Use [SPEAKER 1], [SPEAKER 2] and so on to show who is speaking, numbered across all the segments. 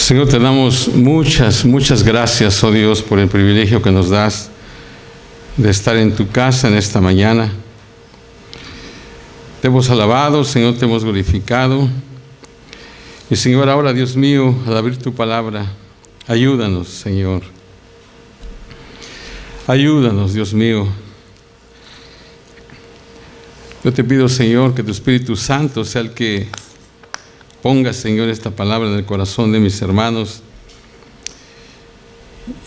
[SPEAKER 1] Señor, te damos muchas gracias, oh Dios, por el privilegio que nos das de estar en tu casa en esta mañana. Te hemos alabado, Señor, te hemos glorificado. Y Señor, ahora, Dios mío, al abrir tu palabra, ayúdanos, Señor. Ayúdanos, Dios mío. Yo te pido, Señor, que tu Espíritu Santo sea el que ponga, Señor, esta palabra en el corazón de mis hermanos.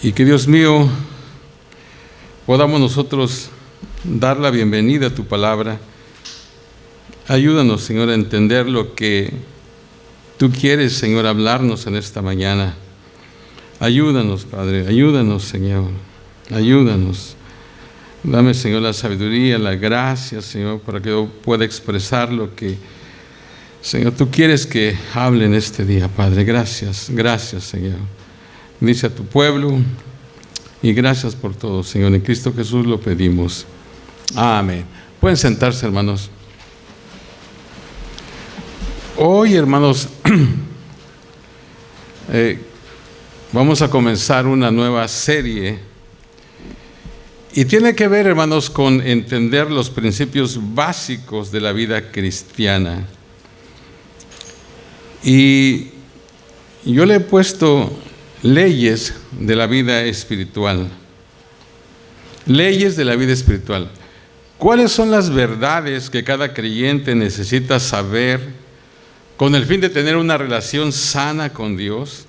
[SPEAKER 1] Y que, Dios mío, podamos nosotros dar la bienvenida a tu palabra. Ayúdanos, Señor, a entender lo que tú quieres, Señor, hablarnos en esta mañana. Ayúdanos, Padre, ayúdanos, Señor, ayúdanos. Dame, Señor, la sabiduría, la gracia, Señor, para que yo pueda expresar lo que, Señor, tú quieres que hable en este día, Padre. Gracias, Señor. Bendice a tu pueblo y gracias por todo, Señor. En Cristo Jesús lo pedimos. Amén. Pueden sentarse, hermanos. Hoy, hermanos, vamos a comenzar una nueva serie y tiene que ver, hermanos, con entender los principios básicos de la vida cristiana. Y yo le he puesto leyes de la vida espiritual. Leyes de la vida espiritual. ¿Cuáles son las verdades que cada creyente necesita saber con el fin de tener una relación sana con Dios?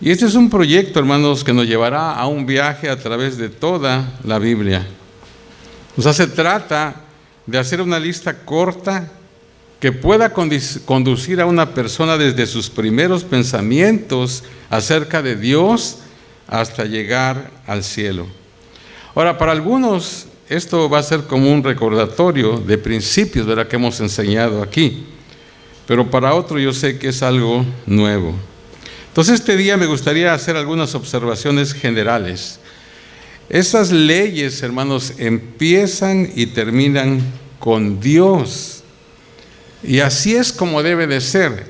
[SPEAKER 1] Y este es un proyecto, hermanos, que nos llevará a un viaje a través de toda la Biblia. O sea, se trata de hacer una lista corta que pueda conducir a una persona desde sus primeros pensamientos acerca de Dios hasta llegar al cielo. Ahora, para algunos esto va a ser como un recordatorio de principios, ¿verdad?, que hemos enseñado aquí, pero para otros yo sé que es algo nuevo. Entonces este día me gustaría hacer algunas observaciones generales. Estas leyes, hermanos, empiezan y terminan con Dios. Y así es como debe de ser,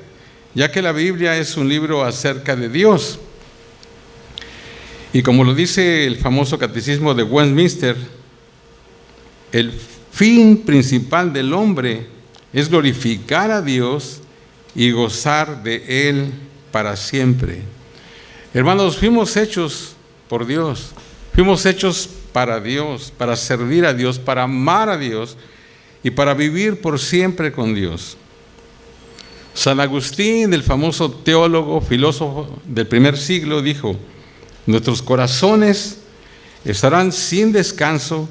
[SPEAKER 1] ya que la Biblia es un libro acerca de Dios. Y como lo dice el famoso Catecismo de Westminster, el fin principal del hombre es glorificar a Dios y gozar de Él para siempre. Hermanos, fuimos hechos por Dios, fuimos hechos para Dios, para servir a Dios, para amar a Dios y para vivir por siempre con Dios. San Agustín, el famoso teólogo, filósofo del primer siglo, dijo: nuestros corazones estarán sin descanso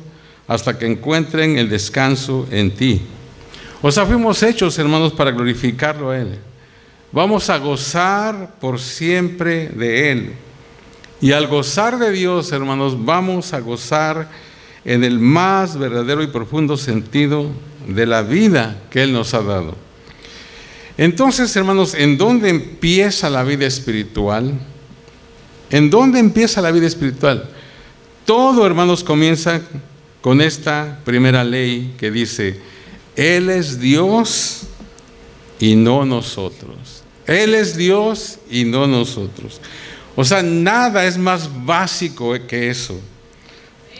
[SPEAKER 1] hasta que encuentren el descanso en ti. O sea, fuimos hechos, hermanos, para glorificarlo a Él. Vamos a gozar por siempre de Él. Y al gozar de Dios, hermanos, vamos a gozar en el más verdadero y profundo sentido de la vida que Él nos ha dado. Entonces, hermanos, ¿en dónde empieza la vida espiritual? ¿En dónde empieza la vida espiritual? Todo, hermanos, comienza con esta primera ley que dice: Él es Dios y no nosotros. Él es Dios y no nosotros. O sea, nada es más básico que eso.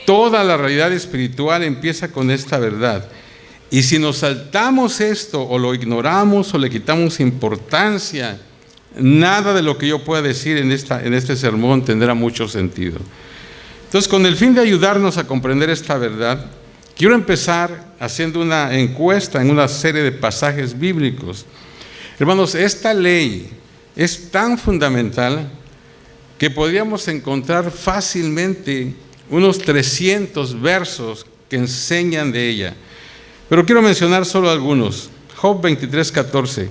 [SPEAKER 1] Toda la realidad espiritual empieza con esta verdad. Y si nos saltamos esto, o lo ignoramos, o le quitamos importancia, nada de lo que yo pueda decir en este sermón tendrá mucho sentido. Entonces, con el fin de ayudarnos a comprender esta verdad, quiero empezar haciendo una encuesta en una serie de pasajes bíblicos. Hermanos, esta ley es tan fundamental que podríamos encontrar fácilmente unos 300 versos que enseñan de ella. Pero quiero mencionar solo algunos. Job 23:14.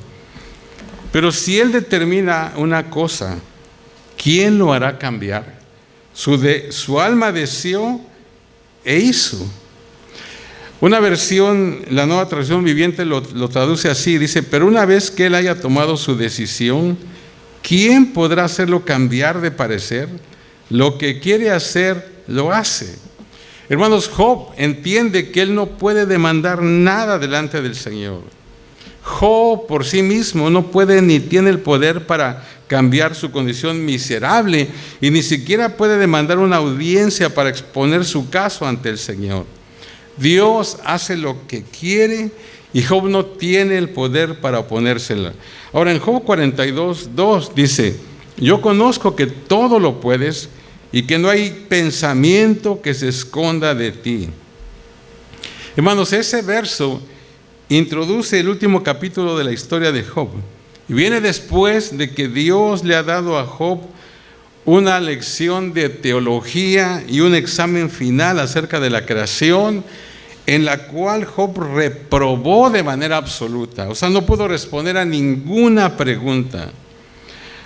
[SPEAKER 1] Pero si Él determina una cosa, ¿quién lo hará cambiar? Su alma deseó e hizo. Una versión, la Nueva Traducción Viviente lo traduce así, dice: pero una vez que Él haya tomado su decisión, ¿quién podrá hacerlo cambiar de parecer? Lo que quiere hacer, lo hace. Hermanos, Job entiende que él no puede demandar nada delante del Señor. Job por sí mismo no puede ni tiene el poder para cambiar su condición miserable y ni siquiera puede demandar una audiencia para exponer su caso ante el Señor. Dios hace lo que quiere y Job no tiene el poder para oponérsela. Ahora en Job 42:2 dice: yo conozco que todo lo puedes y que no hay pensamiento que se esconda de ti. Hermanos, ese verso introduce el último capítulo de la historia de Job. Y viene después de que Dios le ha dado a Job una lección de teología y un examen final acerca de la creación, en la cual Job reprobó de manera absoluta. O sea, no pudo responder a ninguna pregunta.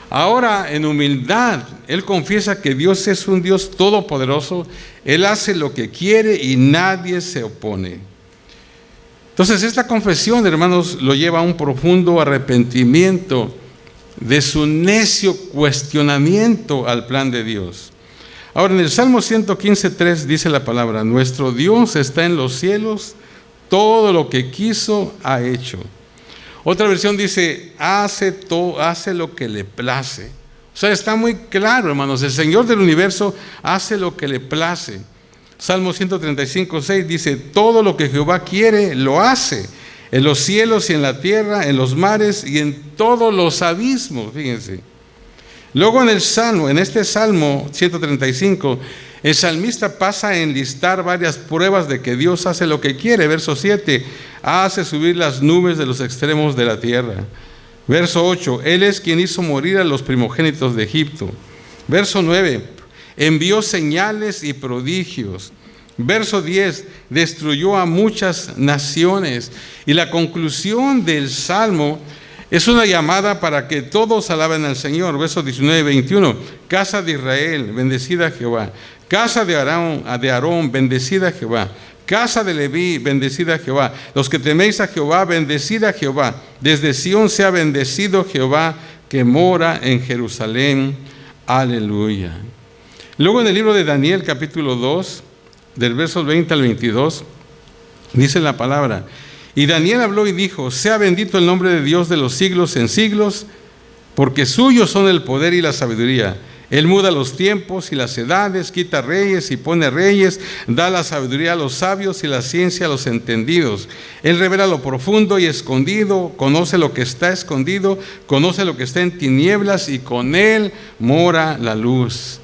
[SPEAKER 1] Ahora, en humildad, él confiesa que Dios es un Dios todopoderoso. Él hace lo que quiere y nadie se opone. Entonces, esta confesión, hermanos, lo lleva a un profundo arrepentimiento de su necio cuestionamiento al plan de Dios. Ahora, en el Salmo 115:3 dice la palabra: nuestro Dios está en los cielos, todo lo que quiso ha hecho. Otra versión dice: hace lo que le place. O sea, está muy claro, hermanos, el Señor del universo hace lo que le place. Salmo 135:6 dice: todo lo que Jehová quiere, lo hace, en los cielos y en la tierra, en los mares y en todos los abismos. Fíjense. Luego en este Salmo 135, el salmista pasa a enlistar varias pruebas de que Dios hace lo que quiere. Verso 7, hace subir las nubes de los extremos de la tierra. Verso 8, Él es quien hizo morir a los primogénitos de Egipto. Verso 9, envió señales y prodigios. Verso 10, destruyó a muchas naciones. Y la conclusión del Salmo es una llamada para que todos alaben al Señor. Versos 19 y 21. Casa de Israel, bendecida a Jehová. Casa de Aarón, bendecida a Jehová. Casa de Leví, bendecida a Jehová. Los que teméis a Jehová, bendecida a Jehová. Desde Sión sea bendecido Jehová, que mora en Jerusalén. Aleluya. Luego en el libro de Daniel, capítulo 2, del verso 20 al 22, dice la palabra: y Daniel habló y dijo: sea bendito el nombre de Dios de los siglos en siglos, porque suyos son el poder y la sabiduría. Él muda los tiempos y las edades, quita reyes y pone reyes, da la sabiduría a los sabios y la ciencia a los entendidos. Él revela lo profundo y escondido, conoce lo que está escondido, conoce lo que está en tinieblas, y con él mora la luz.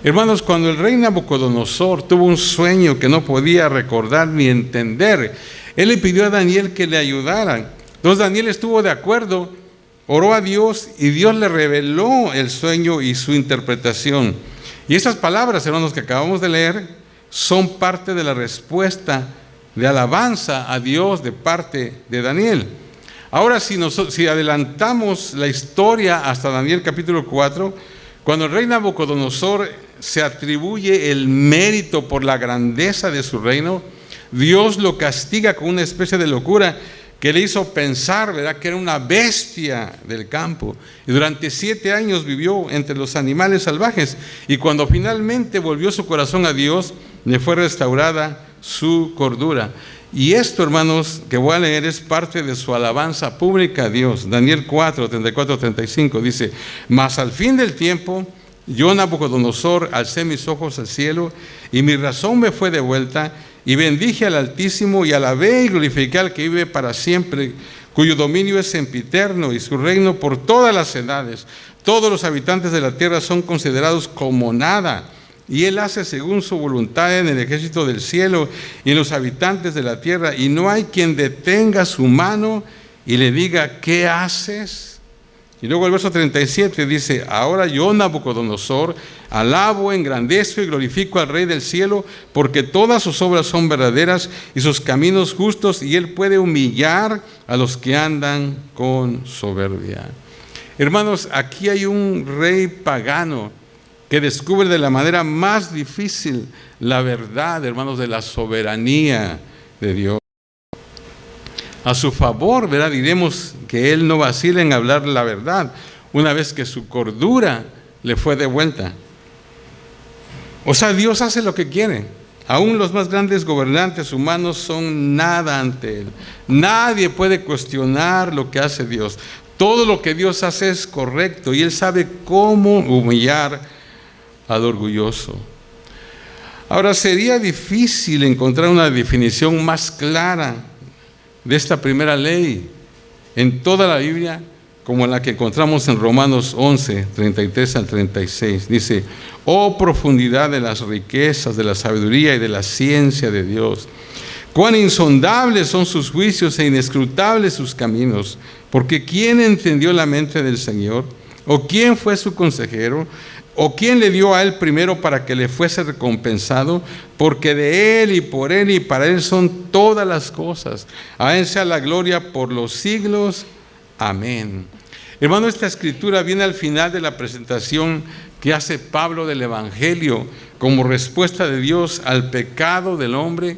[SPEAKER 1] Hermanos, cuando el rey Nabucodonosor tuvo un sueño que no podía recordar ni entender, él le pidió a Daniel que le ayudara. Entonces Daniel estuvo de acuerdo, oró a Dios y Dios le reveló el sueño y su interpretación. Y esas palabras, hermanos, que acabamos de leer, son parte de la respuesta de alabanza a Dios de parte de Daniel. Ahora, si adelantamos la historia hasta Daniel capítulo 4, cuando el rey Nabucodonosor se atribuye el mérito por la grandeza de su reino, Dios lo castiga con una especie de locura que le hizo pensar, ¿verdad?, que era una bestia del campo. Y durante 7 años vivió entre los animales salvajes. Y cuando finalmente volvió su corazón a Dios, le fue restaurada su cordura. Y esto, hermanos, que voy a leer es parte de su alabanza pública a Dios. Daniel 4, 34, 35 dice: mas al fin del tiempo, yo, Nabucodonosor, alcé mis ojos al cielo y mi razón me fue devuelta, y bendije al Altísimo y alabé y glorifiqué al que vive para siempre, cuyo dominio es sempiterno y su reino por todas las edades. Todos los habitantes de la tierra son considerados como nada, y él hace según su voluntad en el ejército del cielo y en los habitantes de la tierra, y no hay quien detenga su mano y le diga: ¿qué haces? Y luego el verso 37 dice: ahora yo, Nabucodonosor, alabo, engrandezco y glorifico al Rey del cielo, porque todas sus obras son verdaderas y sus caminos justos, y él puede humillar a los que andan con soberbia. Hermanos, aquí hay un rey pagano que descubre de la manera más difícil la verdad, hermanos, de la soberanía de Dios. A su favor, ¿verdad?, diremos que él no vacila en hablar la verdad, una vez que su cordura le fue devuelta. O sea, Dios hace lo que quiere. Aún los más grandes gobernantes humanos son nada ante él. Nadie puede cuestionar lo que hace Dios. Todo lo que Dios hace es correcto y Él sabe cómo humillar al orgulloso. Ahora, sería difícil encontrar una definición más clara de esta primera ley en toda la Biblia como la que encontramos en Romanos 11, 33 al 36. Dice: oh profundidad de las riquezas, de la sabiduría y de la ciencia de Dios. Cuán insondables son sus juicios e inescrutables sus caminos. Porque ¿quién entendió la mente del Señor? ¿O quién fue su consejero? ¿O quién le dio a Él primero para que le fuese recompensado? Porque de Él y por Él y para Él son todas las cosas. A Él sea la gloria por los siglos. Amén. Hermano, esta escritura viene al final de la presentación que hace Pablo del Evangelio como respuesta de Dios al pecado del hombre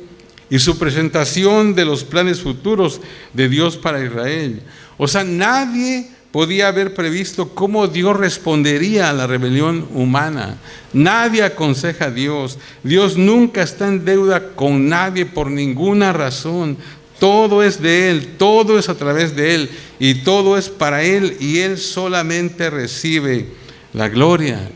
[SPEAKER 1] y su presentación de los planes futuros de Dios para Israel. O sea, nadie podía haber previsto cómo Dios respondería a la rebelión humana. Nadie aconseja a Dios. Dios nunca está en deuda con nadie por ninguna razón. Todo es de Él, todo es a través de Él y todo es para Él y Él solamente recibe la gloria.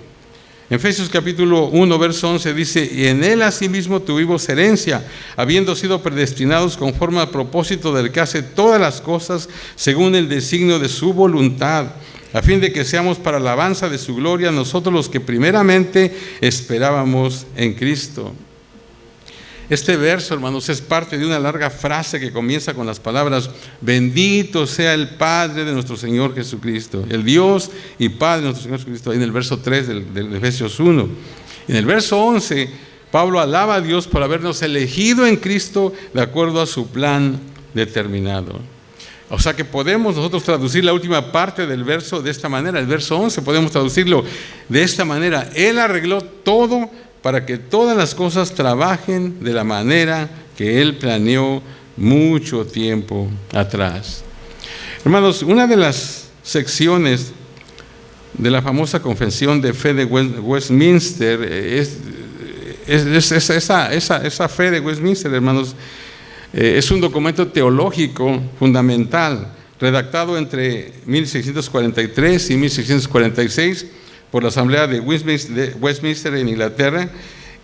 [SPEAKER 1] En Efesios capítulo 1, verso 11 dice: y en Él asimismo tuvimos herencia, habiendo sido predestinados conforme al propósito del que hace todas las cosas según el designio de su voluntad, a fin de que seamos para alabanza de su gloria nosotros los que primeramente esperábamos en Cristo. Este verso, hermanos, es parte de una larga frase que comienza con las palabras: bendito sea el Padre de nuestro Señor Jesucristo, el Dios y Padre de nuestro Señor Jesucristo, ahí en el verso 3 del Efesios 1. En el verso 11, Pablo alaba a Dios por habernos elegido en Cristo de acuerdo a su plan determinado. O sea que podemos nosotros traducir la última parte del verso de esta manera. El verso 11 podemos traducirlo de esta manera: Él arregló todo para que todas las cosas trabajen de la manera que Él planeó mucho tiempo atrás. Hermanos, una de las secciones de la famosa Confesión de Fe de Westminster esa fe de Westminster, hermanos, es un documento teológico fundamental, redactado entre 1643 y 1646, por la Asamblea de Westminster en Inglaterra,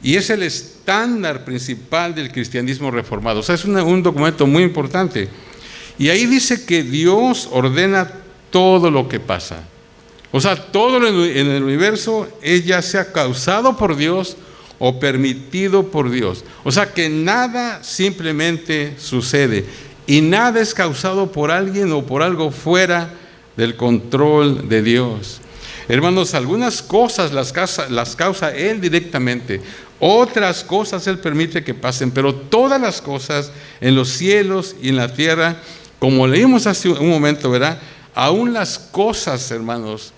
[SPEAKER 1] y es el estándar principal del cristianismo reformado. O sea, es un documento muy importante. Y ahí dice que Dios ordena todo lo que pasa. O sea, todo en el universo es ya sea causado por Dios o permitido por Dios. O sea, que nada simplemente sucede y nada es causado por alguien o por algo fuera del control de Dios. Hermanos, algunas cosas las causa Él directamente, otras cosas Él permite que pasen, pero todas las cosas en los cielos y en la tierra, como leímos hace un momento, ¿verdad? Aún las cosas, hermanos,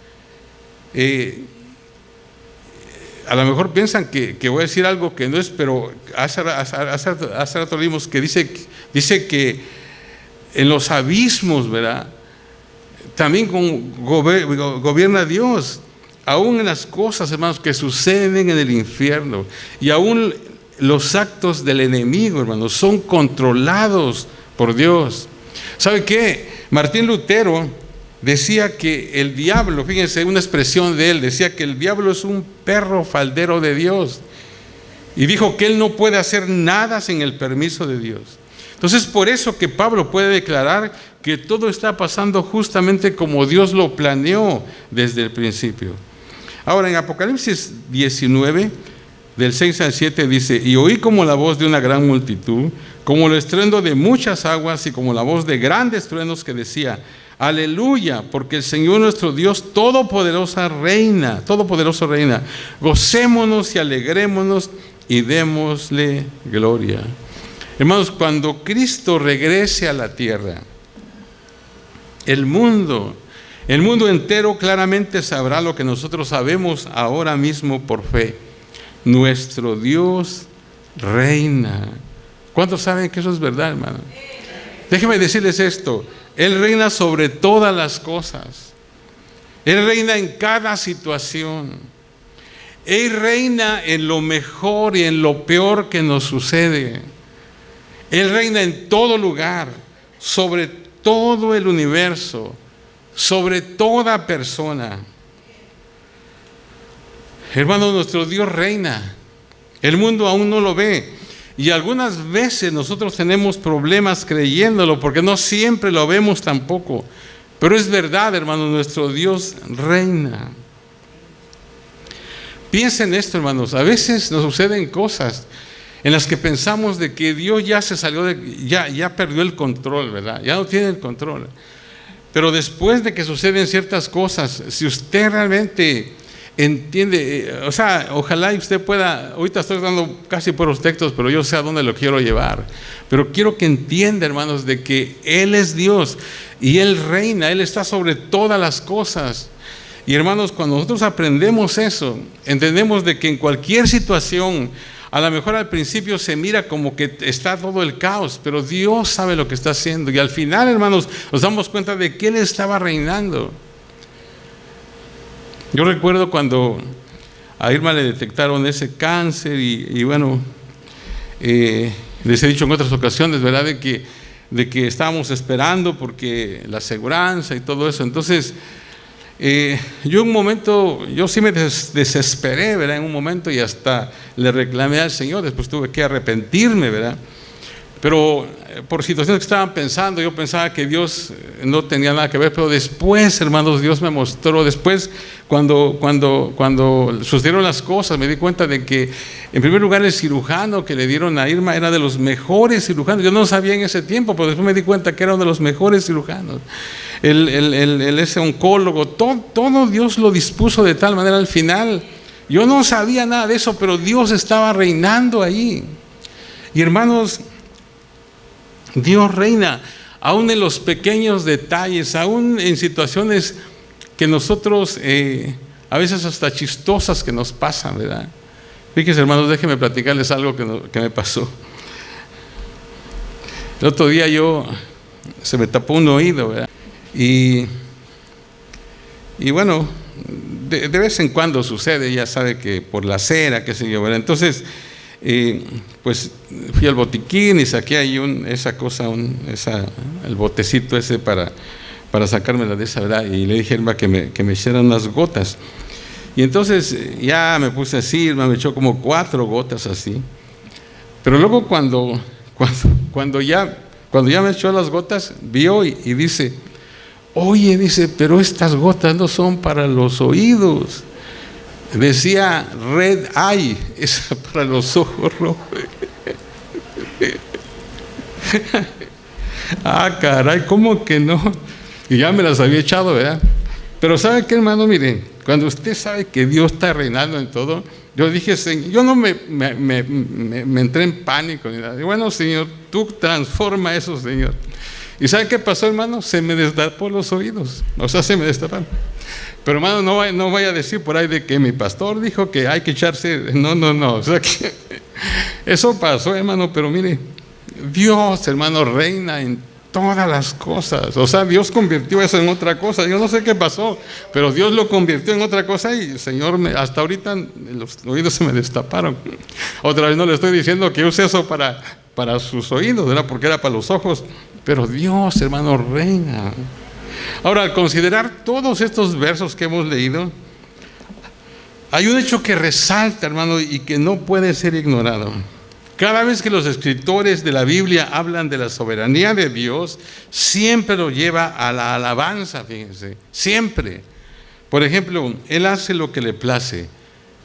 [SPEAKER 1] a lo mejor piensan que voy a decir algo que no es, pero hace rato leímos que dice que en los abismos, ¿verdad?, también gobierna Dios, aún en las cosas, hermanos, que suceden en el infierno, y aún los actos del enemigo, hermanos, son controlados por Dios. ¿Sabe qué? Martín Lutero decía que el diablo, fíjense, una expresión de él, decía que el diablo es un perro faldero de Dios, y dijo que él no puede hacer nada sin el permiso de Dios. Entonces, por eso que Pablo puede declarar que todo está pasando justamente como Dios lo planeó desde el principio. Ahora, en Apocalipsis 19, del 6 al 7, dice: y oí como la voz de una gran multitud, como el estruendo de muchas aguas y como la voz de grandes truenos que decía: aleluya, porque el Señor nuestro Dios todopoderoso reina, gocémonos y alegrémonos y démosle gloria. Hermanos, cuando Cristo regrese a la tierra, el mundo entero claramente sabrá lo que nosotros sabemos ahora mismo por fe: nuestro Dios reina. ¿Cuántos saben que eso es verdad, hermano? Déjenme decirles esto: Él reina sobre todas las cosas. Él reina en cada situación. Él reina en lo mejor y en lo peor que nos sucede. Él reina en todo lugar, sobre todo el universo, sobre toda persona. Hermanos, nuestro Dios reina. El mundo aún no lo ve. Y algunas veces nosotros tenemos problemas creyéndolo, porque no siempre lo vemos tampoco. Pero es verdad, hermanos, nuestro Dios reina. Piensen esto, hermanos. A veces nos suceden cosas en las que pensamos de que Dios ya se salió, ya perdió el control, ¿verdad? Ya no tiene el control. Pero después de que suceden ciertas cosas, si usted realmente entiende, o sea, ojalá y usted pueda, ahorita estoy dando casi puros textos, pero yo sé a dónde lo quiero llevar. Pero quiero que entienda, hermanos, de que Él es Dios y Él reina, Él está sobre todas las cosas. Y hermanos, cuando nosotros aprendemos eso, entendemos de que en cualquier situación, a lo mejor al principio se mira como que está todo el caos, pero Dios sabe lo que está haciendo. Y al final, hermanos, nos damos cuenta de que Él estaba reinando. Yo recuerdo cuando a Irma le detectaron ese cáncer y bueno, les he dicho en otras ocasiones, ¿verdad?, de que estábamos esperando porque la aseguranza y todo eso. Entonces, yo en un momento, yo sí me desesperé, ¿verdad?, en un momento, y hasta le reclamé al Señor. Después tuve que arrepentirme, ¿verdad? Pero por situaciones que estaban pensando, yo pensaba que Dios no tenía nada que ver. Pero después, hermanos, Dios me mostró. Después, cuando sucedieron las cosas, me di cuenta de que, en primer lugar, el cirujano que le dieron a Irma era de los mejores cirujanos. Yo no sabía en ese tiempo, pero después me di cuenta que era uno de los mejores cirujanos. Ese oncólogo, todo Dios lo dispuso de tal manera. Al final, yo no sabía nada de eso, pero Dios estaba reinando ahí. Y hermanos, Dios reina, aún en los pequeños detalles, aún en situaciones que nosotros, a veces hasta chistosas que nos pasan, ¿verdad? Fíjense, hermanos, déjenme platicarles algo que me pasó. El otro día se me tapó un oído, ¿verdad? Y bueno, de vez en cuando sucede, ya sabe que por la cera, qué sé yo, ¿verdad? Entonces, pues fui al botiquín y saqué ahí el botecito ese para sacármela de esa, ¿verdad? Y le dije a Irma que me echara unas gotas. Y entonces ya me puse así, Irma me echó como 4 gotas así. Pero luego cuando ya me echó las gotas, vio y dice: oye, dice, pero estas gotas no son para los oídos. Decía red eye, es para los ojos rojos. Ah, caray, ¿cómo que no? Y ya me las había echado, ¿verdad? Pero ¿sabe qué, hermano? Miren, cuando usted sabe que Dios está reinando en todo, yo dije, yo no me entré en pánico ni nada. Y bueno, Señor, tú transforma eso, Señor. ¿Y sabe qué pasó, hermano? Se me destapó los oídos. O sea, se me destaparon. Pero, hermano, no vaya a decir por ahí de que mi pastor dijo que hay que echarse. No. O sea, que eso pasó, hermano. Pero mire, Dios, hermano, reina en todas las cosas. O sea, Dios convirtió eso en otra cosa. Yo no sé qué pasó, pero Dios lo convirtió en otra cosa. Y, Señor, hasta ahorita los oídos se me destaparon. Otra vez no le estoy diciendo que use eso para sus oídos, ¿verdad?, porque era para los ojos. Pero Dios, hermano, reina. Ahora, al considerar todos estos versos que hemos leído, hay un hecho que resalta, hermano, y que no puede ser ignorado. Cada vez que los escritores de la Biblia hablan de la soberanía de Dios, siempre lo lleva a la alabanza, fíjense, siempre. Por ejemplo, Él hace lo que le place.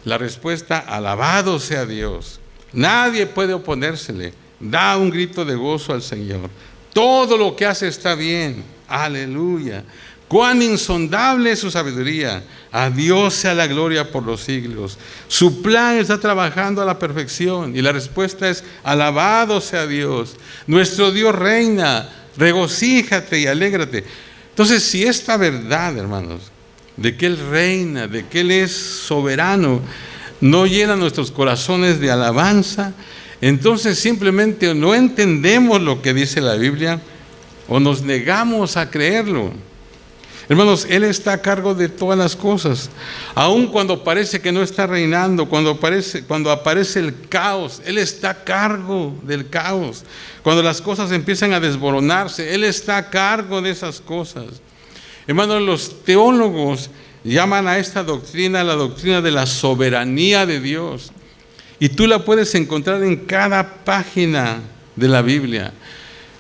[SPEAKER 1] La respuesta: alabado sea Dios. Nadie puede oponérsele. Da un grito de gozo al Señor. Todo lo que hace está bien. Aleluya. Cuán insondable es su sabiduría. A Dios sea la gloria por los siglos. Su plan está trabajando a la perfección. Y la respuesta es: alabado sea Dios. Nuestro Dios reina. Regocíjate y alégrate. Entonces, si esta verdad, hermanos, de que Él reina, de que Él es soberano, no llena nuestros corazones de alabanza, entonces simplemente no entendemos lo que dice la Biblia o nos negamos a creerlo. Hermanos, Él está a cargo de todas las cosas. Aun cuando parece que no está reinando, cuando aparece el caos, Él está a cargo del caos. Cuando las cosas empiezan a desmoronarse, Él está a cargo de esas cosas. Hermanos, los teólogos llaman a esta doctrina la doctrina de la soberanía de Dios. Y tú la puedes encontrar en cada página de la Biblia.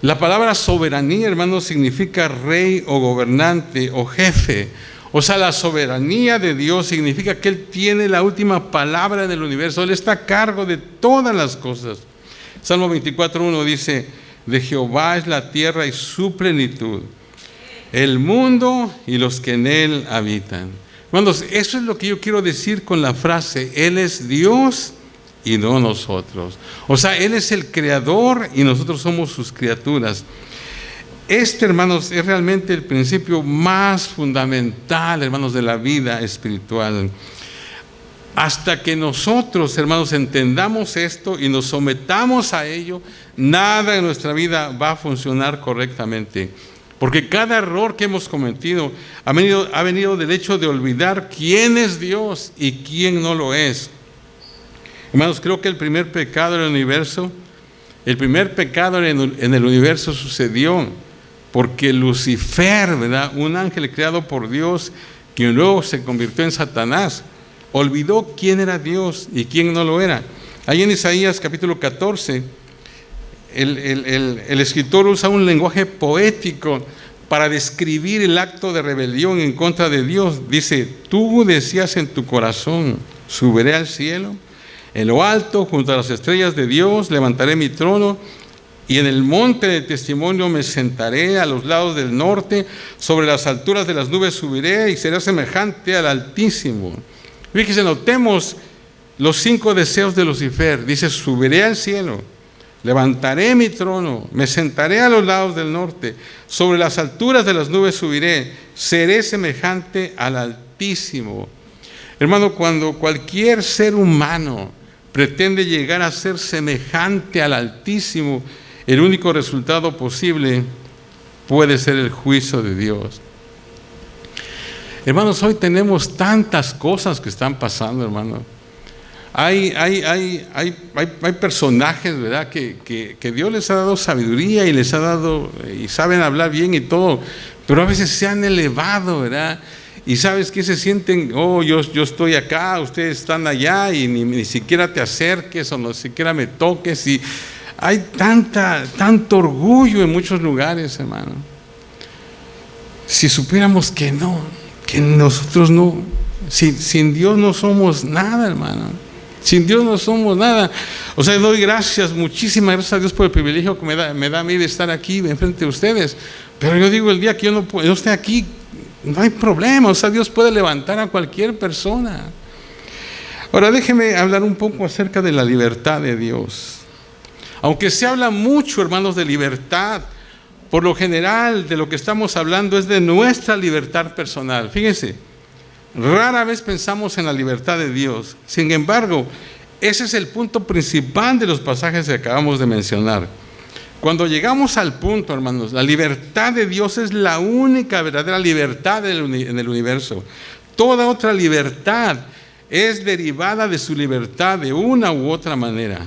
[SPEAKER 1] La palabra soberanía, hermanos, significa rey o gobernante o jefe. O sea, la soberanía de Dios significa que Él tiene la última palabra en el universo. Él está a cargo de todas las cosas. Salmo 24:1 dice: de Jehová es la tierra y su plenitud, el mundo y los que en él habitan. Hermanos, eso es lo que yo quiero decir con la frase: Él es Dios y no nosotros. O sea, Él es el creador y nosotros somos sus criaturas. Este, hermanos, es realmente el principio más fundamental, hermanos, de la vida espiritual. Hasta que nosotros, hermanos, entendamos esto y nos sometamos a ello, nada en nuestra vida va a funcionar correctamente. Porque cada error que hemos cometido ha venido del hecho de olvidar quién es Dios y quién no lo es. Hermanos, creo que el primer pecado en el universo sucedió porque Lucifer, ¿verdad?, un ángel creado por Dios, que luego se convirtió en Satanás, olvidó quién era Dios y quién no lo era. Ahí en Isaías capítulo 14, el escritor usa un lenguaje poético para describir el acto de rebelión en contra de Dios. Dice: tú decías en tu corazón, subiré al cielo, en lo alto, junto a las estrellas de Dios, levantaré mi trono, y en el monte de testimonio me sentaré a los lados del norte, sobre las alturas de las nubes subiré y seré semejante al Altísimo. Fíjense, notemos los 5 deseos de Lucifer. Dice: subiré al cielo, levantaré mi trono, me sentaré a los lados del norte, sobre las alturas de las nubes subiré, seré semejante al Altísimo. Hermano, cuando cualquier ser humano pretende llegar a ser semejante al Altísimo, el único resultado posible puede ser el juicio de Dios. Hermanos, hoy tenemos tantas cosas que están pasando, hermano. Hay personajes, ¿verdad?, que Dios les ha dado sabiduría y les ha dado, y saben hablar bien y todo, pero a veces se han elevado, ¿verdad? Y sabes que se sienten: oh, yo estoy acá, ustedes están allá, y ni siquiera te acerques o no siquiera me toques. Y hay tanto orgullo en muchos lugares, hermano. Si supiéramos que no, que nosotros no, sin Dios no somos nada, hermano. Sin Dios no somos nada. O sea, doy gracias, muchísimas gracias a Dios por el privilegio que me da a mí de estar aquí enfrente de ustedes. Pero yo digo, el día que yo esté aquí, no hay problema. O sea, Dios puede levantar a cualquier persona. Ahora, déjeme hablar un poco acerca de la libertad de Dios. Aunque se habla mucho, hermanos, de libertad, por lo general de lo que estamos hablando es de nuestra libertad personal. Fíjense, rara vez pensamos en la libertad de Dios. Sin embargo, ese es el punto principal de los pasajes que acabamos de mencionar. Cuando llegamos al punto, hermanos, la libertad de Dios es la única verdadera libertad en el universo. Toda otra libertad es derivada de su libertad de una u otra manera.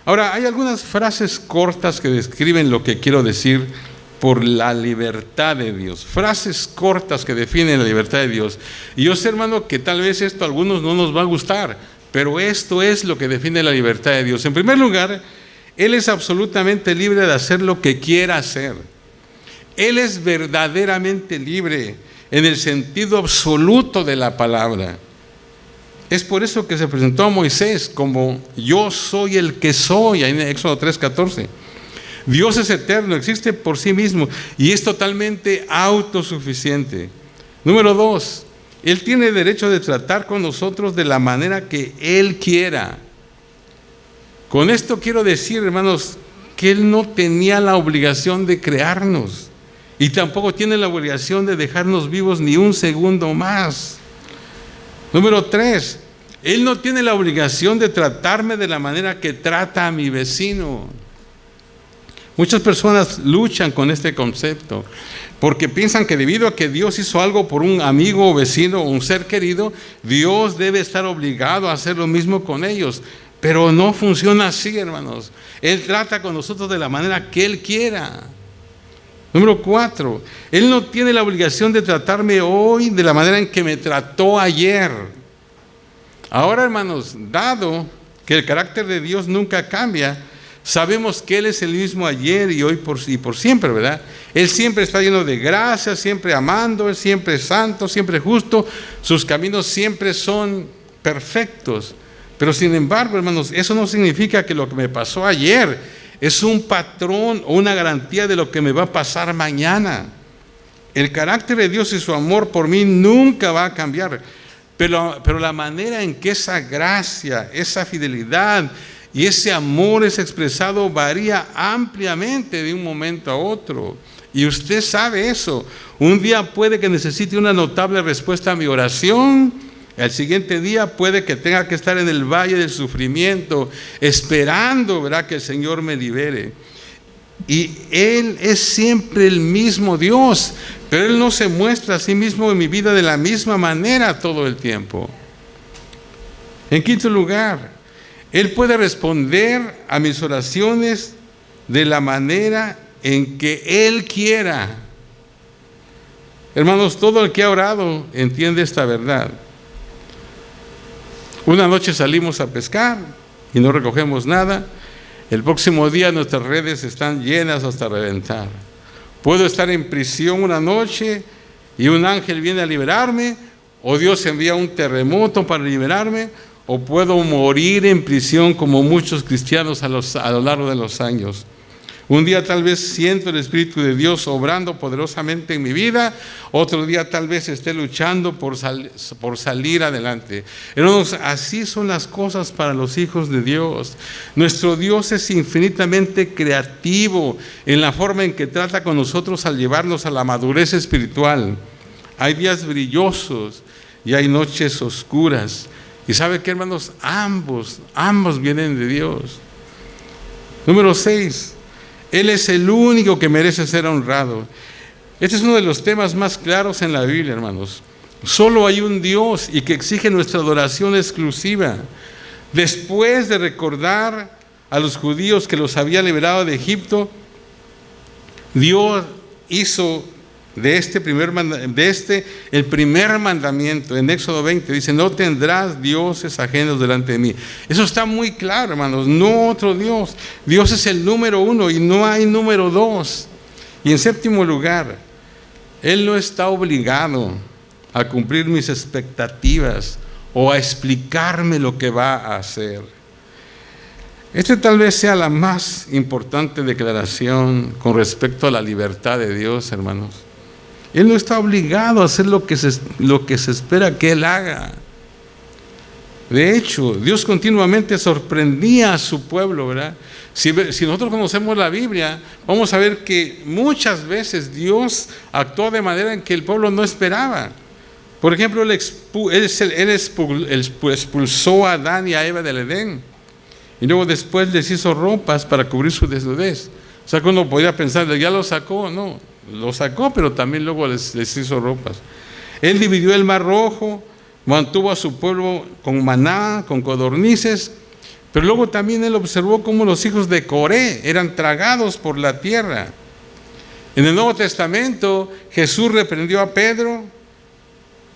[SPEAKER 1] Ahora, hay algunas frases cortas que describen lo que quiero decir por la libertad de Dios. Frases cortas que definen la libertad de Dios. Y yo sé, hermano, que tal vez esto a algunos no nos va a gustar, pero esto es lo que define la libertad de Dios. En primer lugar, Él es absolutamente libre de hacer lo que quiera hacer. Él es verdaderamente libre en el sentido absoluto de la palabra. Es por eso que se presentó a Moisés como: yo soy el que soy, ahí en Éxodo 3:14. Dios es eterno, existe por sí mismo y es totalmente autosuficiente. Número 2, Él tiene derecho de tratar con nosotros de la manera que Él quiera. Con esto quiero decir, hermanos, que Él no tenía la obligación de crearnos y tampoco tiene la obligación de dejarnos vivos ni un segundo más. Número 3, Él no tiene la obligación de tratarme de la manera que trata a mi vecino. Muchas personas luchan con este concepto porque piensan que debido a que Dios hizo algo por un amigo o vecino o un ser querido, Dios debe estar obligado a hacer lo mismo con ellos. Pero no funciona así, hermanos. Él trata con nosotros de la manera que Él quiera. Número 4, Él no tiene la obligación de tratarme hoy de la manera en que me trató ayer. Ahora, hermanos, dado que el carácter de Dios nunca cambia, sabemos que Él es el mismo ayer y hoy y por siempre, ¿verdad? Él siempre está lleno de gracia, siempre amando, Él siempre es santo, siempre justo, sus caminos siempre son perfectos. Pero sin embargo, hermanos, eso no significa que lo que me pasó ayer es un patrón o una garantía de lo que me va a pasar mañana. El carácter de Dios y su amor por mí nunca va a cambiar. Pero la manera en que esa gracia, esa fidelidad y ese amor es expresado varía ampliamente de un momento a otro. Y usted sabe eso. Un día puede que necesite una notable respuesta a mi oración. Al siguiente día puede que tenga que estar en el valle del sufrimiento, esperando, ¿verdad?, que el Señor me libere. Y Él es siempre el mismo Dios, pero Él no se muestra a sí mismo en mi vida de la misma manera todo el tiempo. En quinto lugar, Él puede responder a mis oraciones de la manera en que Él quiera. Hermanos, todo el que ha orado entiende esta verdad. Una noche salimos a pescar y no recogemos nada. El próximo día nuestras redes están llenas hasta reventar. Puedo estar en prisión una noche y un ángel viene a liberarme, o Dios envía un terremoto para liberarme, o puedo morir en prisión como muchos cristianos a lo largo de los años. Un día tal vez siento el Espíritu de Dios obrando poderosamente en mi vida, otro día tal vez esté luchando por salir adelante. Hermanos, así son las cosas para los hijos de Dios. Nuestro Dios es infinitamente creativo en la forma en que trata con nosotros al llevarnos a la madurez espiritual. Hay días brillosos y hay noches oscuras. Y ¿sabe qué, hermanos? Ambos vienen de Dios. Número 6. Él es el único que merece ser honrado. Este es uno de los temas más claros en la Biblia, hermanos. Solo hay un Dios y que exige nuestra adoración exclusiva. Después de recordar a los judíos que los había liberado de Egipto, Dios hizo el primer mandamiento. En Éxodo 20 dice: no tendrás dioses ajenos delante de mí. Eso está muy claro, hermanos. No otro Dios. Dios es el número 1 y no hay número 2. Y en séptimo lugar, Él no está obligado a cumplir mis expectativas o a explicarme lo que va a hacer. Esta tal vez sea la más importante declaración con respecto a la libertad de Dios, hermanos. Él no está obligado a hacer lo que se espera que Él haga. De hecho, Dios continuamente sorprendía a su pueblo, ¿verdad? Si nosotros conocemos la Biblia, vamos a ver que muchas veces Dios actuó de manera en que el pueblo no esperaba. Por ejemplo, Él expulsó a Adán y a Eva del Edén. Y luego después les hizo ropas para cubrir su desnudez. O sea, que uno podría pensar, ya lo sacó. No, lo sacó, pero también luego les hizo ropas. Él dividió el Mar Rojo, mantuvo a su pueblo con maná, con codornices, pero luego también Él observó cómo los hijos de Coré eran tragados por la tierra. En el Nuevo Testamento, Jesús reprendió a Pedro,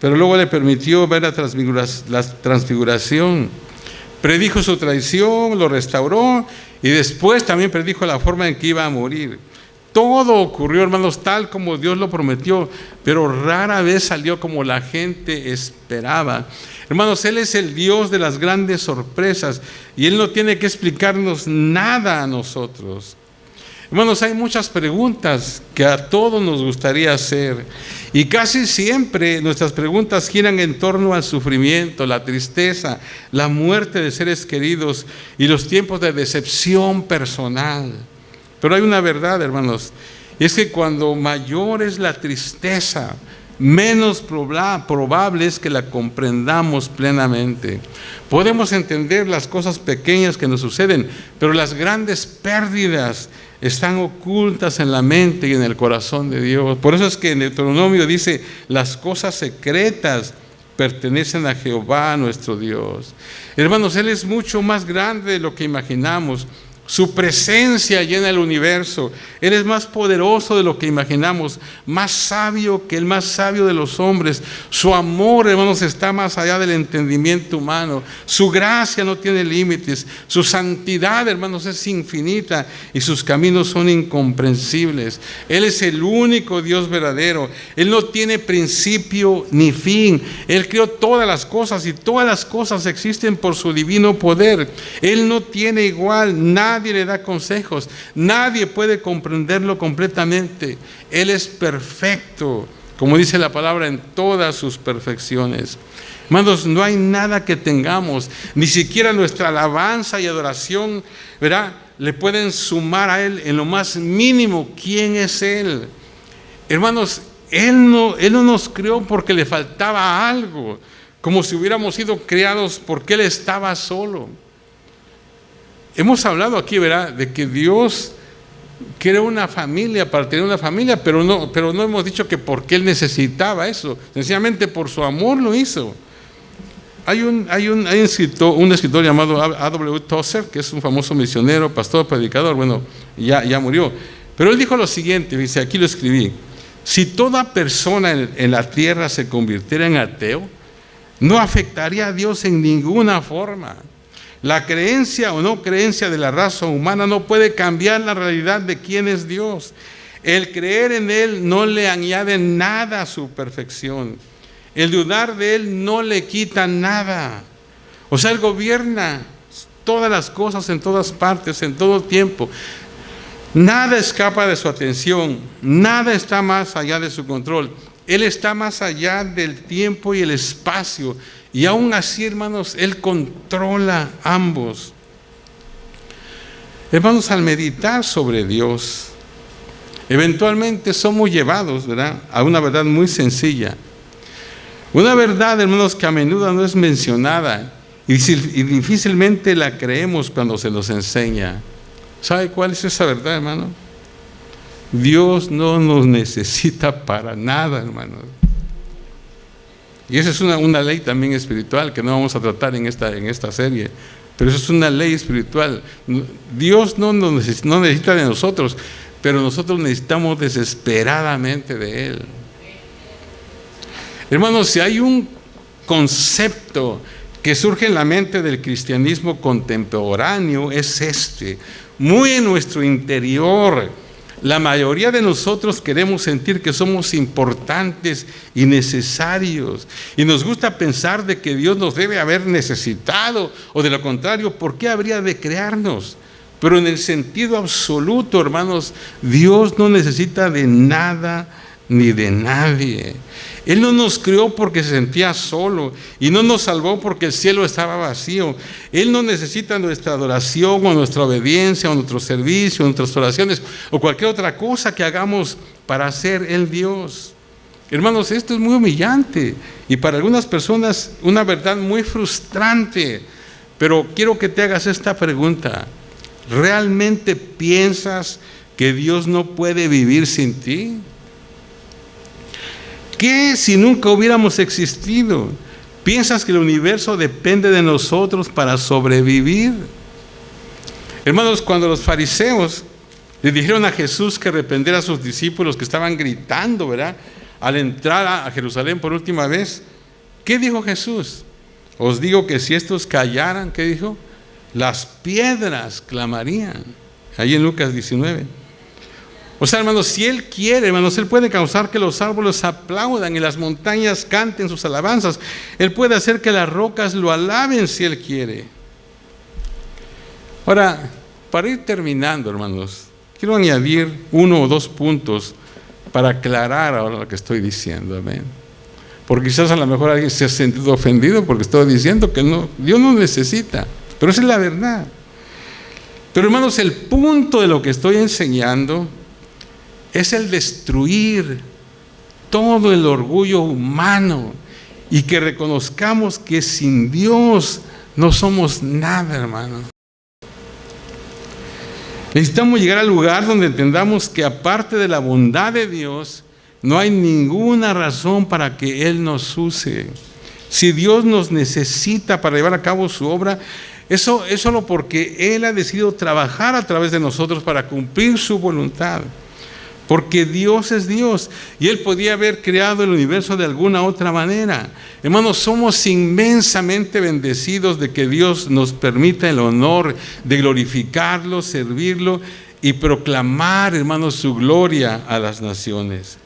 [SPEAKER 1] pero luego le permitió ver la transfiguración. Predijo su traición, lo restauró y después también predijo la forma en que iba a morir. Todo ocurrió, hermanos, tal como Dios lo prometió, pero rara vez salió como la gente esperaba. Hermanos, Él es el Dios de las grandes sorpresas y Él no tiene que explicarnos nada a nosotros. Hermanos, hay muchas preguntas que a todos nos gustaría hacer y casi siempre nuestras preguntas giran en torno al sufrimiento, la tristeza, la muerte de seres queridos y los tiempos de decepción personal. Pero hay una verdad, hermanos, y es que cuando mayor es la tristeza, menos probable es que la comprendamos plenamente. Podemos entender las cosas pequeñas que nos suceden, pero las grandes pérdidas están ocultas en la mente y en el corazón de Dios. Por eso es que en Deuteronomio dice: las cosas secretas pertenecen a Jehová nuestro Dios. Hermanos, Él es mucho más grande de lo que imaginamos. Su presencia llena el universo. Él es más poderoso de lo que imaginamos, más sabio que el más sabio de los hombres. Su amor, hermanos, está más allá del entendimiento humano. Su gracia no tiene límites. Su santidad, hermanos, es infinita y sus caminos son incomprensibles. Él es el único Dios verdadero. Él no tiene principio ni fin. Él creó todas las cosas y todas las cosas existen por su divino poder. Él no tiene igual. Nadie le da consejos, nadie puede comprenderlo completamente. Él es perfecto, como dice la palabra, en todas sus perfecciones. Hermanos, no hay nada que tengamos, ni siquiera nuestra alabanza y adoración, ¿verdad?, le pueden sumar a Él en lo más mínimo. ¿Quién es Él? Hermanos, Él no nos creó porque le faltaba algo, como si hubiéramos sido creados porque Él estaba solo. Hemos hablado aquí, ¿verdad?, de que Dios creó una familia para tener una familia, pero no hemos dicho que porque Él necesitaba eso, sencillamente por su amor lo hizo. Hay un escritor llamado A.W. Tozer, que es un famoso misionero, pastor, predicador, bueno, ya murió. Pero él dijo lo siguiente, dice, aquí lo escribí: si toda persona en la tierra se convirtiera en ateo, no afectaría a Dios en ninguna forma. La creencia o no creencia de la raza humana no puede cambiar la realidad de quién es Dios. El creer en Él no le añade nada a su perfección. El dudar de Él no le quita nada. O sea, Él gobierna todas las cosas en todas partes, en todo tiempo. Nada escapa de su atención, nada está más allá de su control. Él está más allá del tiempo y el espacio. Y aún así, hermanos, Él controla ambos. Hermanos, al meditar sobre Dios, eventualmente somos llevados, ¿verdad?, a una verdad muy sencilla. Una verdad, hermanos, que a menudo no es mencionada y difícilmente la creemos cuando se nos enseña. ¿Sabe cuál es esa verdad, hermano? Dios no nos necesita para nada, hermanos. Y esa es una ley también espiritual que no vamos a tratar en esta serie. Pero eso es una ley espiritual. Dios no necesita de nosotros, pero nosotros necesitamos desesperadamente de Él. Hermanos, si hay un concepto que surge en la mente del cristianismo contemporáneo, es este. Muy en nuestro interior, la mayoría de nosotros queremos sentir que somos importantes y necesarios. Y nos gusta pensar de que Dios nos debe haber necesitado, o de lo contrario, ¿por qué habría de crearnos? Pero en el sentido absoluto, hermanos, Dios no necesita de nada ni de nadie. Él no nos creó porque se sentía solo y no nos salvó porque el cielo estaba vacío. Él no necesita nuestra adoración o nuestra obediencia o nuestro servicio, o nuestras oraciones o cualquier otra cosa que hagamos para ser el Dios. Hermanos, esto es muy humillante y para algunas personas una verdad muy frustrante. Pero quiero que te hagas esta pregunta: ¿realmente piensas que Dios no puede vivir sin ti? ¿Qué si nunca hubiéramos existido? ¿Piensas que el universo depende de nosotros para sobrevivir? Hermanos, cuando los fariseos le dijeron a Jesús que reprendiera a sus discípulos que estaban gritando, ¿verdad?, al entrar a Jerusalén por última vez, ¿qué dijo Jesús? Os digo que si estos callaran, ¿qué dijo? Las piedras clamarían. Ahí en Lucas 19. O sea, hermanos, si Él quiere, hermanos, Él puede causar que los árboles aplaudan y las montañas canten sus alabanzas. Él puede hacer que las rocas lo alaben si Él quiere. Ahora, para ir terminando, hermanos, quiero añadir 1 o 2 puntos para aclarar ahora lo que estoy diciendo. Amén. Porque quizás a lo mejor alguien se ha sentido ofendido porque estoy diciendo que no, Dios no necesita. Pero esa es la verdad. Pero, hermanos, el punto de lo que estoy enseñando es el destruir todo el orgullo humano y que reconozcamos que sin Dios no somos nada, hermano. Necesitamos llegar al lugar donde entendamos que aparte de la bondad de Dios, no hay ninguna razón para que Él nos use. Si Dios nos necesita para llevar a cabo su obra, Eso solo porque Él ha decidido trabajar a través de nosotros para cumplir su voluntad. Porque Dios es Dios y Él podía haber creado el universo de alguna otra manera. Hermanos, somos inmensamente bendecidos de que Dios nos permita el honor de glorificarlo, servirlo y proclamar, hermanos, su gloria a las naciones.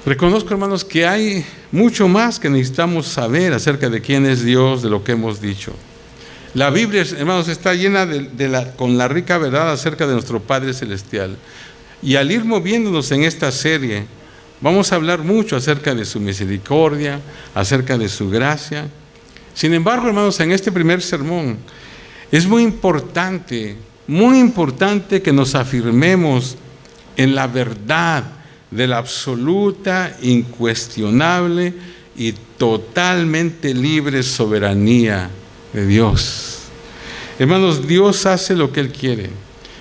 [SPEAKER 1] Reconozco, hermanos, que hay mucho más que necesitamos saber acerca de quién es Dios, de lo que hemos dicho. La Biblia, hermanos, está llena con la rica verdad acerca de nuestro Padre Celestial. Y al ir moviéndonos en esta serie, vamos a hablar mucho acerca de su misericordia, acerca de su gracia. Sin embargo, hermanos, en este primer sermón es muy importante que nos afirmemos en la verdad de la absoluta, incuestionable y totalmente libre soberanía de Dios. Hermanos, Dios hace lo que Él quiere.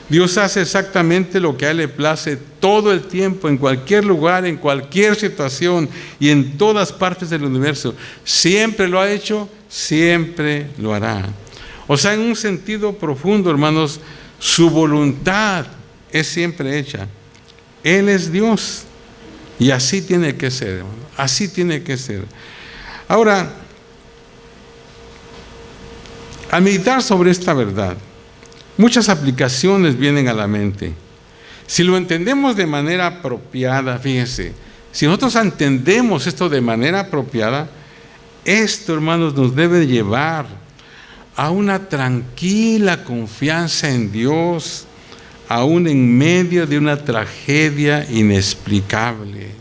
[SPEAKER 1] Dios hace exactamente lo que a Él le place todo el tiempo, en cualquier lugar, en cualquier situación y en todas partes del universo. Siempre lo ha hecho, siempre lo hará. O sea, en un sentido profundo, hermanos, su voluntad es siempre hecha. Él es Dios y así tiene que ser, hermano. Así tiene que ser. Ahora, al meditar sobre esta verdad, muchas aplicaciones vienen a la mente. Si lo entendemos de manera apropiada, fíjense, si nosotros entendemos esto de manera apropiada, esto, hermanos, nos debe llevar a una tranquila confianza en Dios, aún en medio de una tragedia inexplicable.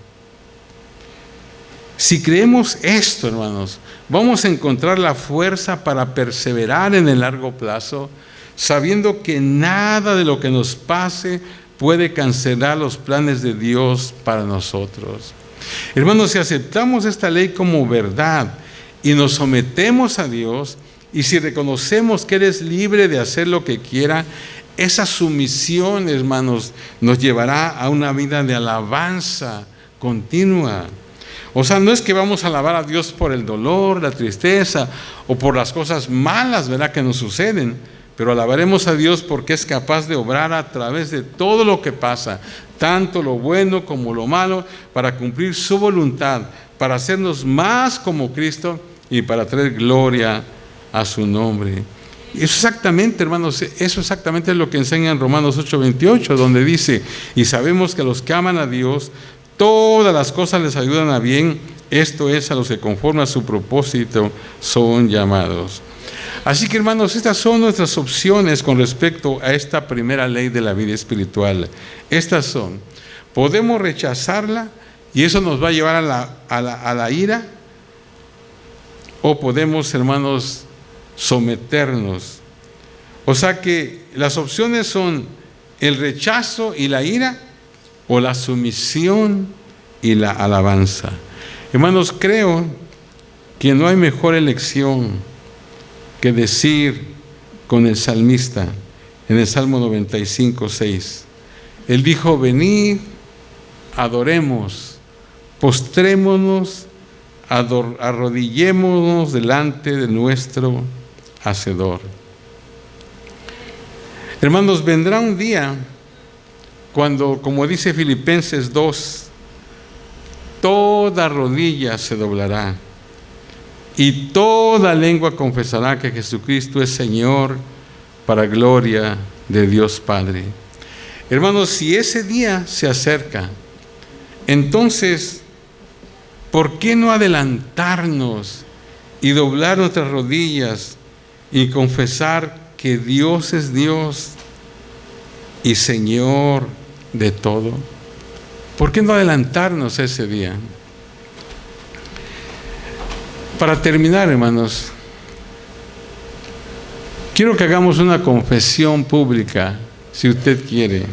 [SPEAKER 1] Si creemos esto, hermanos, vamos a encontrar la fuerza para perseverar en el largo plazo, sabiendo que nada de lo que nos pase puede cancelar los planes de Dios para nosotros. Hermanos, si aceptamos esta ley como verdad y nos sometemos a Dios, y si reconocemos que Él es libre de hacer lo que quiera, esa sumisión, hermanos, nos llevará a una vida de alabanza continua. O sea, no es que vamos a alabar a Dios por el dolor, la tristeza o por las cosas malas, ¿verdad?, que nos suceden, pero alabaremos a Dios porque es capaz de obrar a través de todo lo que pasa, tanto lo bueno como lo malo, para cumplir su voluntad, para hacernos más como Cristo y para traer gloria a su nombre. Eso exactamente, hermanos, eso exactamente es lo que enseña en Romanos 8:28, donde dice: y sabemos que a los que aman a Dios, todas las cosas les ayudan a bien, esto es, a los que conforme a su propósito son llamados. Así que, hermanos, estas son nuestras opciones con respecto a esta primera ley de la vida espiritual. Estas son: podemos rechazarla y eso nos va a llevar a la ira, o podemos, hermanos, someternos. O sea que las opciones son el rechazo y la ira, o la sumisión y la alabanza. Hermanos, creo que no hay mejor elección que decir con el salmista en el Salmo 95:6. Él dijo: venid, adoremos, postrémonos, arrodillémonos delante de nuestro Hacedor. Hermanos, vendrá un día cuando, como dice Filipenses 2, toda rodilla se doblará y toda lengua confesará que Jesucristo es Señor, para gloria de Dios Padre. Hermanos, si ese día se acerca, entonces, ¿por qué no adelantarnos y doblar nuestras rodillas y confesar que Dios es Dios y Señor de todo? ¿Por qué no adelantarnos ese día? Para terminar, hermanos, quiero que hagamos una confesión pública, si usted quiere.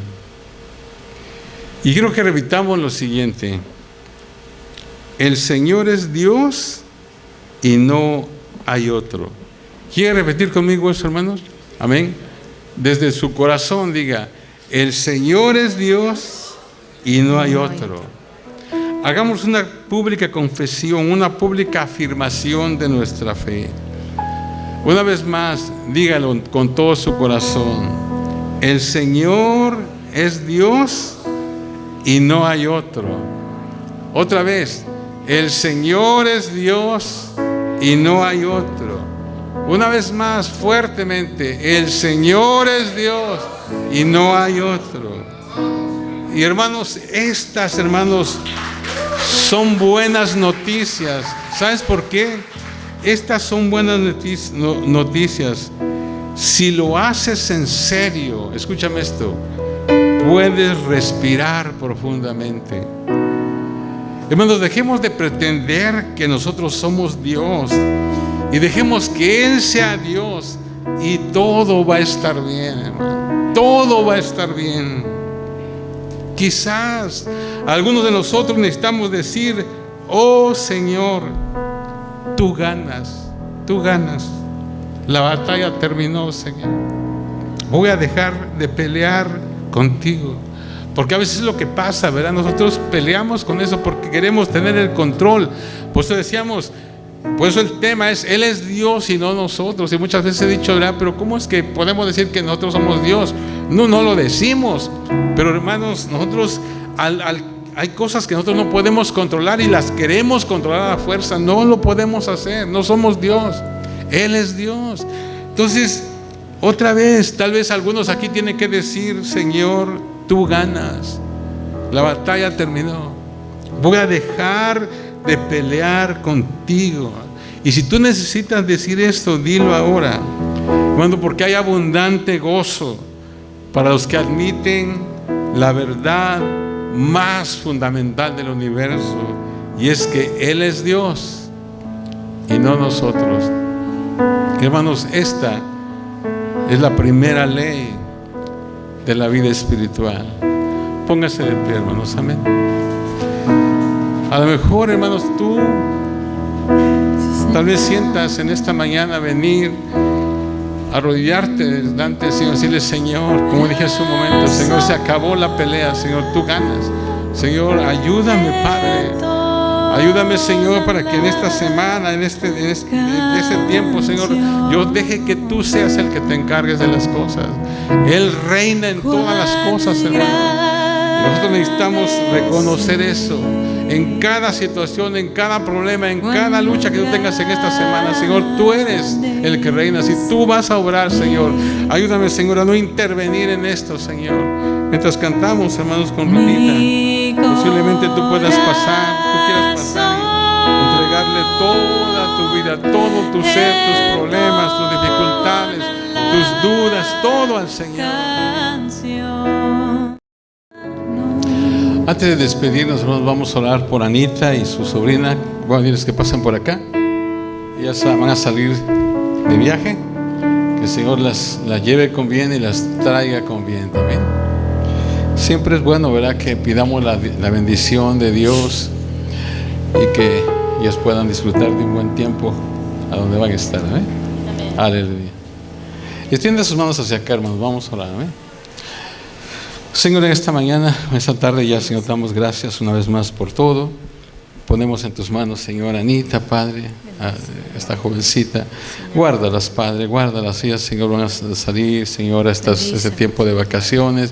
[SPEAKER 1] Y quiero que repitamos lo siguiente: el Señor es Dios y no hay otro. ¿Quiere repetir conmigo eso, hermanos? Amén. Desde su corazón diga: el Señor es Dios y no hay otro. Hagamos una pública confesión, una pública afirmación de nuestra fe. Una vez más, dígalo con todo su corazón. El Señor es Dios y no hay otro. Otra vez, el Señor es Dios y no hay otro. Una vez más, fuertemente, el Señor es Dios y no hay otro. Y hermanos, estas, hermanos, son buenas noticias. ¿Sabes por qué? Estas son buenas noticias. Si lo haces en serio, escúchame esto, puedes respirar profundamente. Hermanos, dejemos de pretender que nosotros somos Dios y dejemos que Él sea Dios y todo va a estar bien, hermano. Todo va a estar bien. Quizás algunos de nosotros necesitamos decir: oh Señor, tú ganas. La batalla terminó, Señor. Voy a dejar de pelear contigo. Porque a veces es lo que pasa, ¿verdad? Nosotros peleamos con eso porque queremos tener el control. Por eso decíamos, por eso el tema es: Él es Dios y no nosotros. Y muchas veces he dicho, ¿verdad? Pero ¿cómo es que podemos decir que nosotros somos Dios? No lo decimos. Pero hermanos, nosotros hay cosas que nosotros no podemos controlar y las queremos controlar a la fuerza. No lo podemos hacer, no somos Dios. Él es Dios. Entonces, otra vez, tal vez algunos aquí tienen que decir: Señor, tú ganas. La batalla terminó. Voy a dejar de pelear contigo. Y si tú necesitas decir esto, dilo ahora. Bueno, porque hay abundante gozo para los que admiten la verdad más fundamental del universo, y es que Él es Dios y no nosotros. Hermanos, esta es la primera ley de la vida espiritual. Póngase de pie, hermanos, amén. A lo mejor, hermanos, tú tal vez sientas en esta mañana venir, arrodillarte delante del Señor, decirle: Señor, como dije hace un momento, Señor, se acabó la pelea, Señor, tú ganas. Señor, ayúdame, Padre. Ayúdame, Señor, para que en esta semana, en ese tiempo, Señor, yo deje que tú seas el que te encargues de las cosas. Él reina en todas las cosas, hermano. Nosotros necesitamos reconocer eso en cada situación, en cada problema, en cada lucha que tú tengas en esta semana. Señor, tú eres el que reinas y tú vas a obrar, Señor. Ayúdame, Señor, a no intervenir en esto, Señor. Mientras cantamos, hermanos, con Rudita, posiblemente tú puedas pasar, tú quieras pasar y entregarle toda tu vida, todo tu ser, tus problemas, tus dificultades, tus dudas, todo al Señor. Antes de despedirnos, hermanos, vamos a orar por Anita y su sobrina. Voy a decirles que pasen por acá. Ellas van a salir de viaje. Que el Señor las lleve con bien y las traiga con bien también. Siempre es bueno, ¿verdad?, que pidamos la bendición de Dios y que ellas puedan disfrutar de un buen tiempo a donde van a estar. ¿Amén? Aleluya. Extienda sus manos hacia acá, hermanos. Vamos a orar. ¿Amén? Señor, en esta mañana, en esta tarde ya, Señor, damos gracias una vez más por todo. Ponemos en tus manos, Señor, Anita, Padre, a esta jovencita. Guárdalas, Padre, guárdalas. Ellas, Señor, van a salir, Señor, a este tiempo de vacaciones.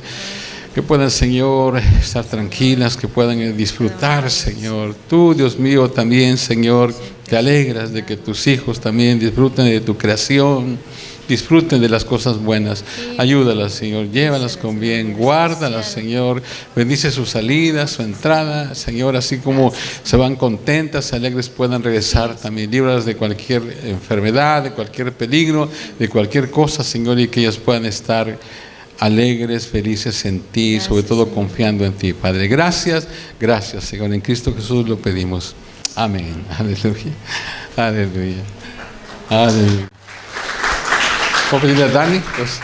[SPEAKER 1] Que puedan, Señor, estar tranquilas, que puedan disfrutar, Señor. Tú, Dios mío, también, Señor, te alegras de que tus hijos también disfruten de tu creación. Disfruten de las cosas buenas. Ayúdalas, Señor, llévalas con bien, guárdalas, Señor. Bendice su salida, su entrada, Señor, así como se van contentas, alegres, puedan regresar también. Líbralas de cualquier enfermedad, de cualquier peligro, de cualquier cosa, Señor, y que ellas puedan estar alegres, felices en ti, sobre todo confiando en ti, Padre. Gracias, Señor, en Cristo Jesús lo pedimos. Amén. Aleluya. Aleluya. Aleluya. ¿Puedo pedirle a Dani? Pues,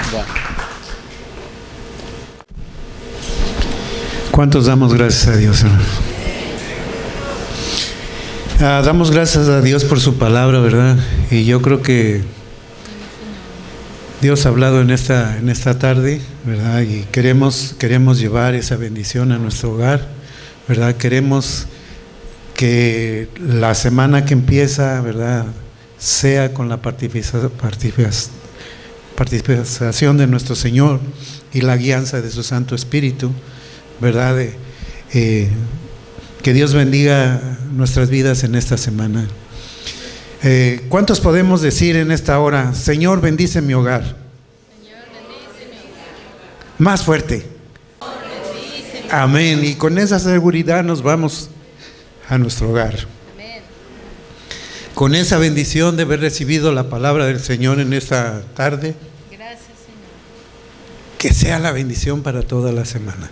[SPEAKER 2] ¿Cuántos damos gracias a Dios, hermano? Damos gracias a Dios por su palabra, ¿verdad? Y yo creo que Dios ha hablado en esta tarde, ¿verdad? Y queremos llevar esa bendición a nuestro hogar, ¿verdad? Queremos que la semana que empieza, ¿verdad?, sea con la participación de nuestro Señor y la guianza de su Santo Espíritu, ¿verdad? Que Dios bendiga nuestras vidas en esta semana. ¿Cuántos podemos decir en esta hora: Señor, bendice mi hogar?
[SPEAKER 3] Señor, bendice mi hogar.
[SPEAKER 2] Más fuerte.
[SPEAKER 3] Señor, bendice mi
[SPEAKER 2] Amén. Y con esa seguridad nos vamos a nuestro hogar,
[SPEAKER 3] Amén.
[SPEAKER 2] con esa bendición de haber recibido la palabra del Señor en esta tarde.
[SPEAKER 3] Gracias, Señor.
[SPEAKER 2] Que sea la bendición para toda la semana,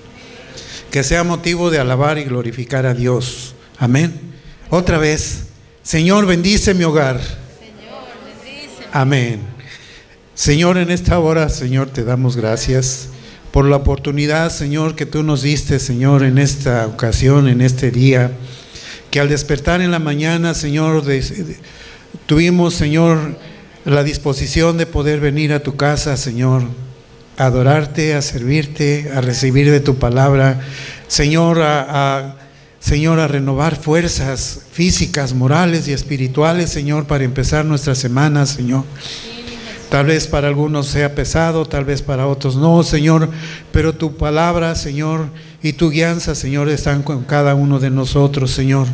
[SPEAKER 2] que sea motivo de alabar y glorificar a Dios. Amén. Otra vez: Señor, bendice mi hogar.
[SPEAKER 3] Señor, bendice.
[SPEAKER 2] Amén. Señor, en esta hora, Señor, te damos gracias por la oportunidad, Señor, que tú nos diste, Señor, en esta ocasión, en este día, que al despertar en la mañana, Señor, tuvimos, Señor, la disposición de poder venir a tu casa, Señor, a adorarte, a servirte, a recibir de tu palabra, Señor, Señor, a renovar fuerzas físicas, morales y espirituales, Señor, para empezar nuestra semana, Señor. Tal vez para algunos sea pesado, tal vez para otros no, Señor, pero tu palabra, Señor, y tu guianza, Señor, están con cada uno de nosotros, Señor.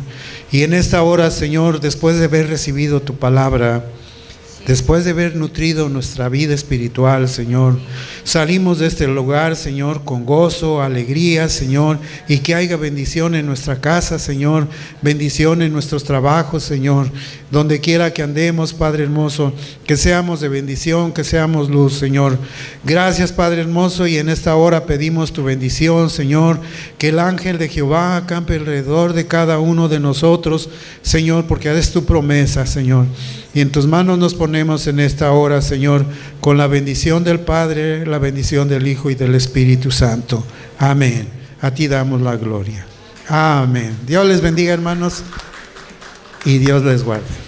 [SPEAKER 2] Y en esta hora, Señor, después de haber recibido tu palabra, después de haber nutrido nuestra vida espiritual, Señor, salimos de este lugar, Señor, con gozo, alegría, Señor, y que haya bendición en nuestra casa, Señor, bendición en nuestros trabajos, Señor, donde quiera que andemos, Padre hermoso, que seamos de bendición, que seamos luz, Señor. Gracias, Padre hermoso, y en esta hora pedimos tu bendición, Señor, que el ángel de Jehová acampe alrededor de cada uno de nosotros, Señor, porque es tu promesa, Señor. Y en tus manos nos ponemos en esta hora, Señor, con la bendición del Padre, la bendición del Hijo y del Espíritu Santo. Amén. A ti damos la gloria. Amén. Dios les bendiga, hermanos, y Dios les guarde.